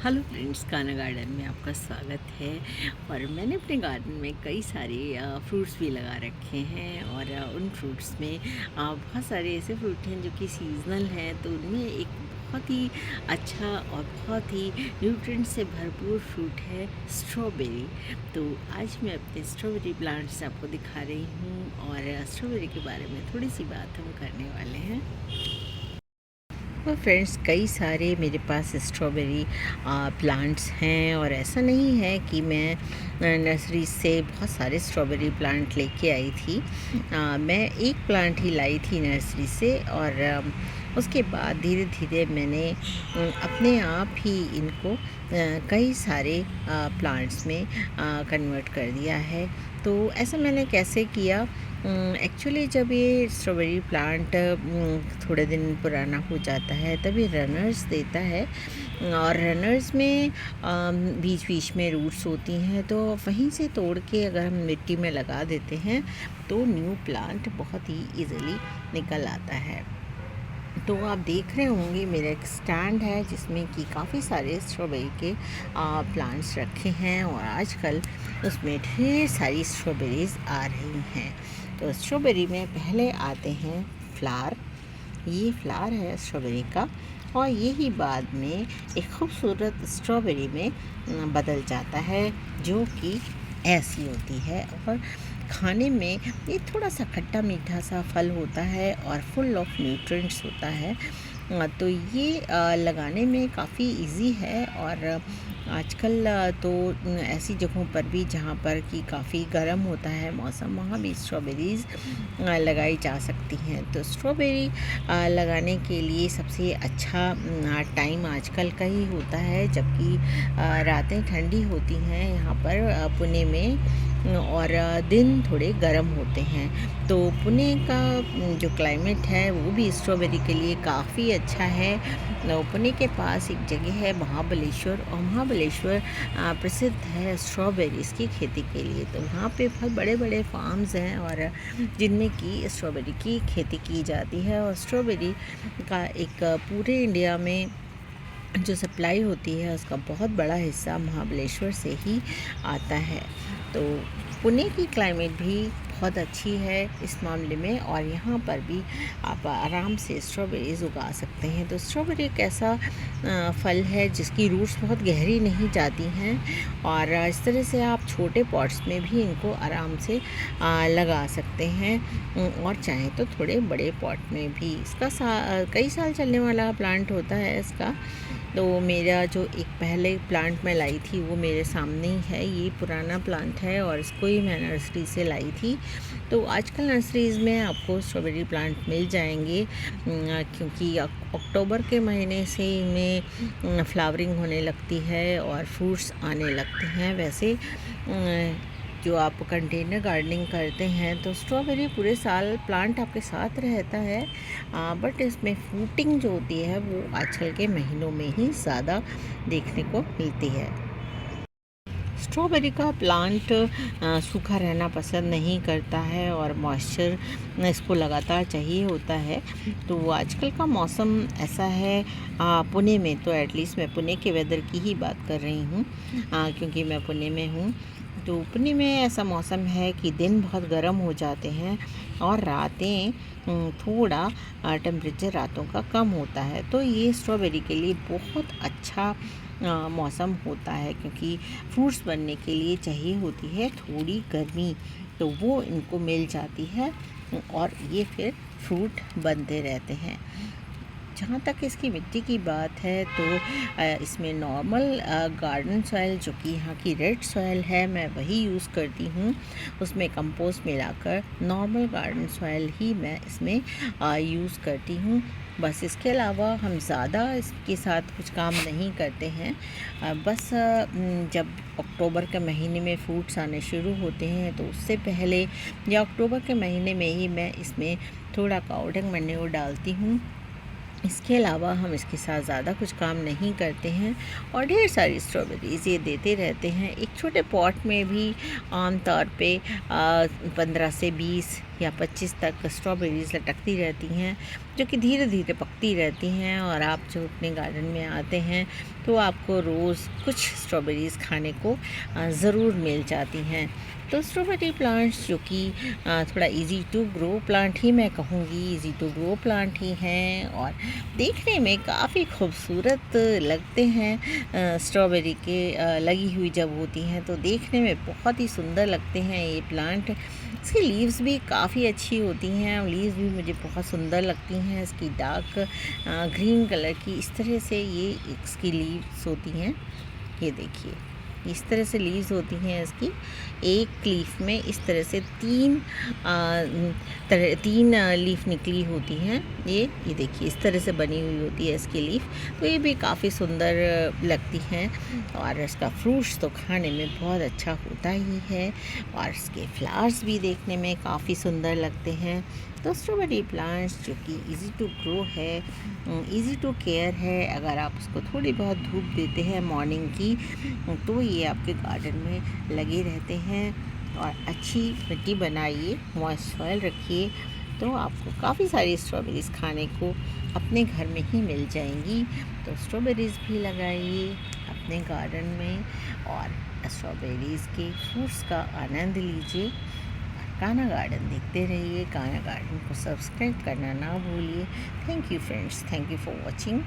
Hello friends, Kanha garden में आपका स्वागत है। और मैंने अपने गार्डन में कई सारे फ्रूट्स भी लगा रखे हैं और उन फ्रूट्स में बहुत सारे ऐसे फ्रूट हैं जो कि सीजनल हैं। तो उनमें एक बहुत ही अच्छा और बहुत ही न्यूट्रिएंट से भरपूर फ्रूट है स्ट्रॉबेरी। तो आज मैं अपने स्ट्रॉबेरी प्लांट्स आपको दिखा रही हूँ और स्ट्रॉबेरी के बारे में थोड़ी सी बात हम करने वाले हैं। तो फ्रेंड्स, कई सारे मेरे पास स्ट्रॉबेरी प्लांट्स हैं और ऐसा नहीं है कि मैं नर्सरी से बहुत सारे स्ट्रॉबेरी प्लांट लेके आई थी। मैं एक प्लांट ही लाई थी नर्सरी से और उसके बाद धीरे धीरे मैंने अपने आप ही इनको कई सारे प्लांट्स में कन्वर्ट कर दिया है। तो ऐसा मैंने कैसे किया? एक्चुअली जब ये स्ट्रॉबेरी प्लांट थोड़े दिन पुराना हो जाता है तभी रनर्स देता है और रनर्स में बीच बीच में रूट्स होती हैं, तो वहीं से तोड़ के अगर हम मिट्टी में लगा देते हैं तो न्यू प्लांट बहुत ही इजीली निकल आता है। तो आप देख रहे होंगे मेरा एक स्टैंड है जिसमें कि काफ़ी सारे स्ट्रॉबेरी के प्लांट्स रखे हैं और आजकल उसमें ढेर सारी स्ट्रॉबेरीज़ आ रही हैं। तो स्ट्रॉबेरी में पहले आते हैं फ्लावर। ये फ्लावर है स्ट्रॉबेरी का और यही बाद में एक खूबसूरत स्ट्रॉबेरी में बदल जाता है जो कि ऐसी होती है और खाने में ये थोड़ा सा खट्टा मीठा सा फल होता है और फुल ऑफ न्यूट्रिएंट्स होता है। तो ये लगाने में काफ़ी इजी है और आजकल तो ऐसी जगहों पर भी जहाँ पर कि काफ़ी गर्म होता है मौसम, वहाँ भी स्ट्रॉबेरीज़ लगाई जा सकती हैं। तो स्ट्रॉबेरी लगाने के लिए सबसे अच्छा टाइम आजकल का ही होता है, जबकि रातें ठंडी होती हैं यहाँ पर पुणे में और दिन थोड़े गर्म होते हैं। तो पुणे का जो क्लाइमेट है वो भी स्ट्रॉबेरी के लिए काफ़ी अच्छा है। पुणे के पास एक जगह है महाबलेश्वर और महाबलेश्वर प्रसिद्ध है स्ट्रॉबेरीज़ की खेती के लिए। तो वहाँ पे बहुत बड़े बड़े फार्म्स हैं और जिनमें कि स्ट्रॉबेरी की खेती की जाती है और स्ट्रॉबेरी का एक पूरे इंडिया में जो सप्लाई होती है उसका बहुत बड़ा हिस्सा महाबलेश्वर से ही आता है। तो पुणे की क्लाइमेट भी बहुत अच्छी है इस मामले में और यहाँ पर भी आप आराम से स्ट्रॉबेरीज़ उगा सकते हैं। तो स्ट्रॉबेरी एक ऐसा फल है जिसकी रूट्स बहुत गहरी नहीं जाती हैं और इस तरह से आप छोटे पॉट्स में भी इनको आराम से लगा सकते हैं और चाहें तो थोड़े बड़े पॉट में भी। इसका कई साल चलने वाला प्लांट होता है इसका। तो मेरा जो एक पहले प्लांट मैं लाई थी वो मेरे सामने ही है। ये पुराना प्लांट है और इसको ही मैं नर्सरी से लाई थी। तो आजकल नर्सरीज़ में आपको स्ट्रॉबेरी प्लांट मिल जाएंगे क्योंकि अक्टूबर के महीने से इनमें फ्लावरिंग होने लगती है और फ्रूट्स आने लगते हैं। वैसे जो आप कंटेनर गार्डनिंग करते हैं तो स्ट्रॉबेरी पूरे साल प्लांट आपके साथ रहता है, बट इसमें फ्रूटिंग जो होती है वो आजकल के महीनों में ही ज़्यादा देखने को मिलती है। स्ट्रॉबेरी का प्लांट सूखा रहना पसंद नहीं करता है और मॉइस्चर इसको लगातार चाहिए होता है। तो आजकल का मौसम ऐसा है पुणे में, तो एटलीस्ट मैं पुणे के वेदर की ही बात कर रही हूँ क्योंकि मैं पुणे में हूँ। तो पुणे में ऐसा मौसम है कि दिन बहुत गर्म हो जाते हैं और रातें थोड़ा टेम्परेचर रातों का कम होता है। तो ये स्ट्रॉबेरी के लिए बहुत अच्छा मौसम होता है क्योंकि फ्रूट्स बनने के लिए चाहिए होती है थोड़ी गर्मी, तो वो इनको मिल जाती है और ये फिर फ्रूट बनते रहते हैं। जहाँ तक इसकी मिट्टी की बात है तो इसमें नॉर्मल गार्डन सॉइल जो कि यहाँ की रेड सॉइल है मैं वही यूज़ करती हूँ। उसमें कंपोस्ट मिलाकर नॉर्मल गार्डन सॉइल ही मैं इसमें यूज़ करती हूँ। बस इसके अलावा हम ज़्यादा इसके साथ कुछ काम नहीं करते हैं। बस जब अक्टूबर के महीने में फ्रूट्स आने शुरू होते हैं तो उससे पहले या अक्टूबर के महीने में ही मैं इसमें थोड़ा काउ डंग मैन्योर डालती हूँ इसके अलावा हम इसके साथ ज़्यादा कुछ काम नहीं करते हैं और ढेर सारी स्ट्रॉबेरीज़ ये देते रहते हैं। एक छोटे पॉट में भी आम तौर पे 15 से 20 या 25 तक स्ट्रॉबेरीज़ लटकती रहती हैं, जो कि धीरे धीरे पकती रहती हैं। और आप जब अपने गार्डन में आते हैं तो आपको रोज़ कुछ स्ट्रॉबेरीज़ खाने को ज़रूर मिल जाती हैं। तो स्ट्रॉबेरी प्लांट्स जो कि थोड़ा इजी टू ग्रो प्लांट ही मैं कहूँगी, इजी टू ग्रो प्लांट ही हैं और देखने में काफ़ी खूबसूरत लगते हैं। स्ट्रॉबेरी के लगी हुई जब होती हैं तो देखने में बहुत ही सुंदर लगते हैं ये प्लांट। इसकी लीव्स भी काफ़ी अच्छी होती हैं, लीव्स भी मुझे बहुत सुंदर लगती हैं। इसकी डार्क ग्रीन कलर की इस तरह से ये इसकी लीव्स होती हैं। ये देखिए इस तरह से लीव्स होती हैं इसकी। एक लीफ में इस तरह से तीन लीफ निकली होती हैं। ये देखिए इस तरह से बनी हुई होती है इसकी लीफ। तो ये भी काफ़ी सुंदर लगती हैं और इसका फ्रूट्स तो खाने में बहुत अच्छा होता ही है और इसके फ्लावर्स भी देखने में काफ़ी सुंदर लगते हैं। तो स्ट्रॉबेरी प्लांट्स जो कि इजी टू ग्रो है, इजी टू केयर है। अगर आप उसको थोड़ी बहुत धूप देते हैं मॉर्निंग की तो ये आपके गार्डन में लगे रहते हैं। और अच्छी मिट्टी बनाइए, मॉइस्ट सॉइल रखिए तो आपको काफ़ी सारी स्ट्रॉबेरीज़ खाने को अपने घर में ही मिल जाएंगी। तो स्ट्रॉबेरीज़ भी लगाइए अपने गार्डन में और स्ट्रॉबेरीज़ के फ्रूट्स का आनंद लीजिए। कान्हा गार्डन देखते रहिए। कान्हा गार्डन को सब्सक्राइब करना ना भूलिए। Thank you friends, thank you for watching.